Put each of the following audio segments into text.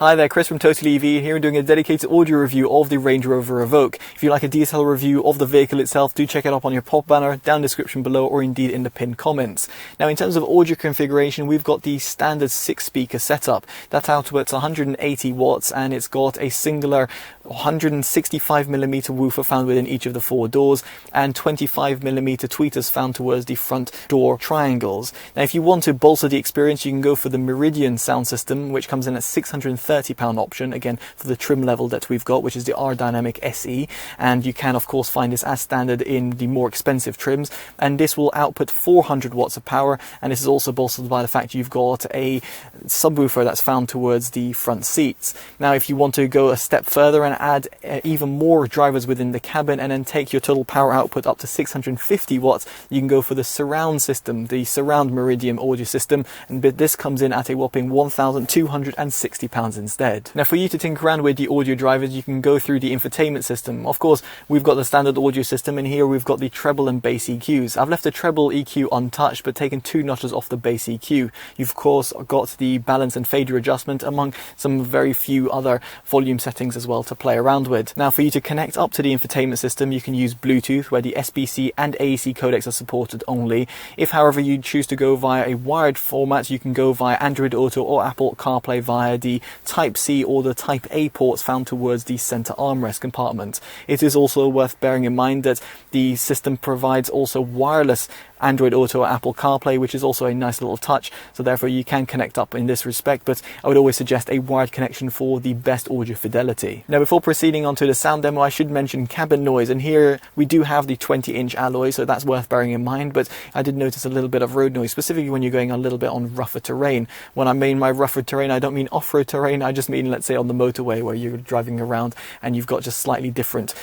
Hi there, Chris from TotallyEV here, doing a dedicated audio review of the Range Rover Evoque. If you like a detailed review of the vehicle itself, do check it up on your pop banner, down in the description below, or indeed in the pinned comments. Now, in terms of audio configuration, we've got the standard 6-speaker setup. That outputs 180 watts, and it's got a singular 165mm woofer found within each of the 4 doors, and 25mm tweeters found towards the front door triangles. Now, if you want to bolster the experience, you can go for the Meridian sound system, which comes in at £630 option, again for the trim level that we've got, which is the R Dynamic SE, and you can of course find this as standard in the more expensive trims, and this will output 400 watts of power, and this is also bolstered by the fact you've got a subwoofer that's found towards the front seats. Now, if you want to go a step further and add even more drivers within the cabin and then take your total power output up to 650 watts, you can go for the surround system, the surround Meridian audio system, and this comes in at a whopping £1,260 instead. Now, for you to tinker around with the audio drivers, you can go through the infotainment system. Of course, we've got the standard audio system, and here we've got the treble and bass EQs. I've left the treble EQ untouched, but taken 2 notches off the bass EQ. You've of course got the balance and fader adjustment, among some very few other volume settings as well to play around with. Now, for you to connect up to the infotainment system, you can use Bluetooth, where the SBC and AAC codecs are supported only. If, however, you choose to go via a wired format, you can go via Android Auto or Apple CarPlay via the Type-C or the Type-A ports found towards the center armrest compartment. It is also worth bearing in mind that the system provides also wireless Android Auto or Apple CarPlay, which is also a nice little touch, so therefore you can connect up in this respect, but I would always suggest a wired connection for the best audio fidelity. Now, before proceeding on to the sound demo, I should mention cabin noise, and here we do have the 20-inch alloy, so that's worth bearing in mind, but I did notice a little bit of road noise, specifically when you're going a little bit on rougher terrain. When I mean by rougher terrain, I don't mean off-road terrain, I just mean, let's say, on the motorway where you're driving around and you've got just slightly different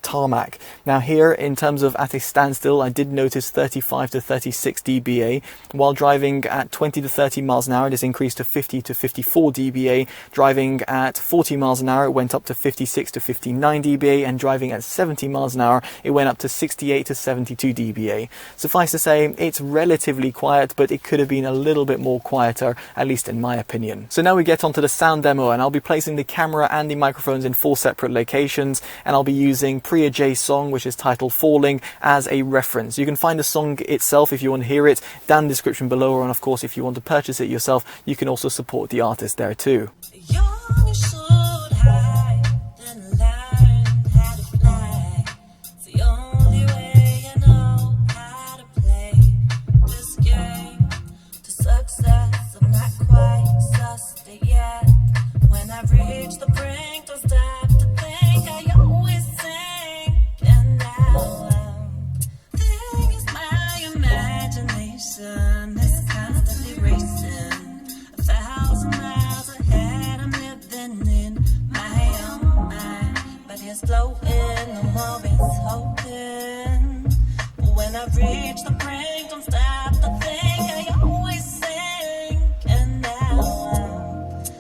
tarmac. Now, here, in terms of at a standstill, I did notice 35 to 36 dBA. While driving at 20 to 30 miles an hour, this increased to 50 to 54 dBA. Driving at 40 miles an hour, it went up to 56 to 59 dBA, and driving at 70 miles an hour, it went up to 68 to 72 dBA. Suffice to say, it's relatively quiet, but it could have been a little bit more quieter, at least in my opinion. So now we get onto the sound demo, and I'll be placing the camera and the microphones in 4 separate locations, and I'll be using Priya J's song, which is titled Falling, as a reference. You can find the song itself if you want to hear it down in the description below, and of course if you want to purchase it yourself, you can also support the artist there too.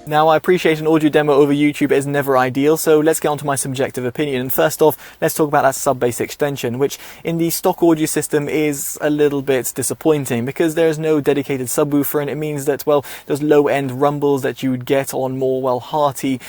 Now, I appreciate an audio demo over YouTube is never ideal, so let's get on to my subjective opinion. And first off, let's talk about that sub-bass extension, which in the stock audio system is a little bit disappointing because there's no dedicated subwoofer, and it means that, well, those low-end rumbles that you would get on more, well, hearty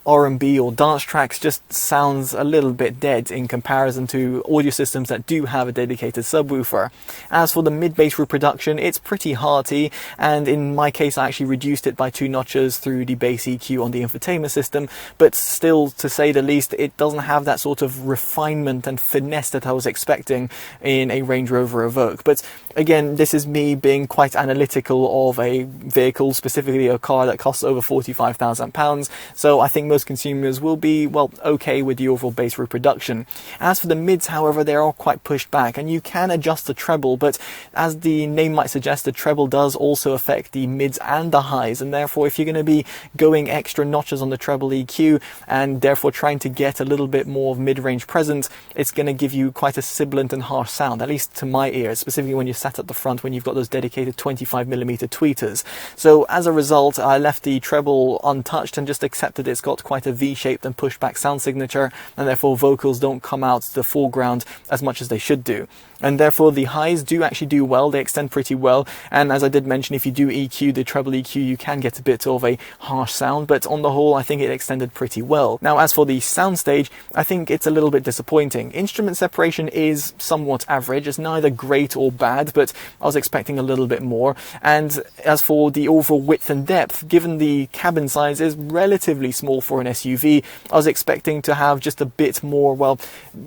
R&B or dance tracks just sounds a little bit dead in comparison to audio systems that do have a dedicated subwoofer. As for the mid-bass reproduction, it's pretty hearty, and in my case, I actually reduced it by 2 notches through the bass EQ on the infotainment system, but still, to say the least, it doesn't have that sort of refinement and finesse that I was expecting in a Range Rover Evoque. But again, this is me being quite analytical of a vehicle, specifically a car that costs over £45,000, so I think most consumers will be, well, okay with the overall bass reproduction. As for the mids, however, they are quite pushed back, and you can adjust the treble, but as the name might suggest, the treble does also affect the mids and the highs, and therefore if you're going to be going extra notches on the treble EQ and therefore trying to get a little bit more of mid-range presence, it's going to give you quite a sibilant and harsh sound, at least to my ears, specifically when you're sat at the front when you've got those dedicated 25mm tweeters. So as a result, I left the treble untouched and just accepted it's got quite a V-shaped and pushed back sound signature, and therefore vocals don't come out to the foreground as much as they should do. And therefore the highs do actually do well, they extend pretty well, and as I did mention, if you do EQ, the treble EQ, you can get a bit of a harsh sound, but on the whole I think it extended pretty well. Now as for the Soundstage, I think it's a little bit disappointing. Instrument separation is somewhat average. It's neither great or bad, but I was expecting a little bit more. And as for the overall width and depth, given the cabin size is relatively small for an SUV, I was expecting to have just a bit more, well,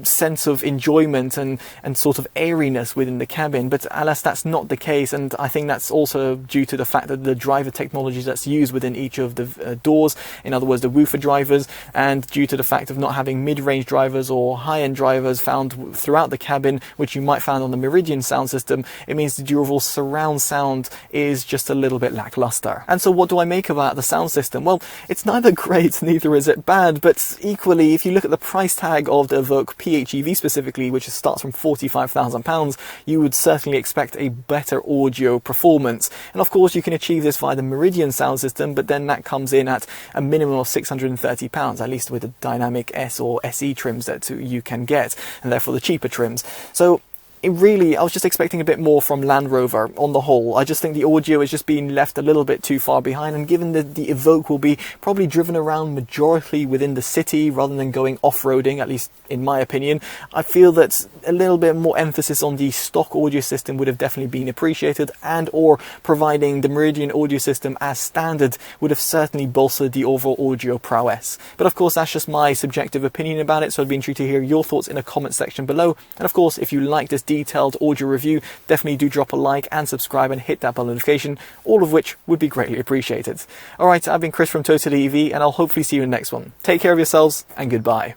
sense of enjoyment and sort of airiness within the cabin, but alas, that's not the case. And I think that's also due to the fact that the driver technology that's used within each of the doors, in other words the woofer drivers, and due to the fact of not having mid-range drivers or high-end drivers found throughout the cabin, which you might find on the Meridian sound system, it means the overall surround sound is just a little bit lackluster. And so what do I make about the sound system? Well, it's neither great, neither is it bad, but equally, if you look at the price tag of the Evoque PHEV specifically, which starts from £45,000, you would certainly expect a better audio performance. And of course, you can achieve this via the Meridian sound system, but then that comes in at a minimum of £630, at least with the dynamic S or SE trims that you can get, and therefore the cheaper trims. So I was just expecting a bit more from Land Rover on the whole. I just think the audio is just being left a little bit too far behind, and given that the Evoque will be probably driven around majority within the city rather than going off-roading, at least in my opinion, I feel that a little bit more emphasis on the stock audio system would have definitely been appreciated, and or providing the Meridian audio system as standard would have certainly bolstered the overall audio prowess. But of course, that's just my subjective opinion about it, so I'd be intrigued to hear your thoughts in the comment section below. And of course, if you like this detailed audio review, definitely do drop a like and subscribe and hit that bell notification, all of which would be greatly appreciated. Alright, I've been Chris from TotallyEV, and I'll hopefully see you in the next one. Take care of yourselves, and goodbye.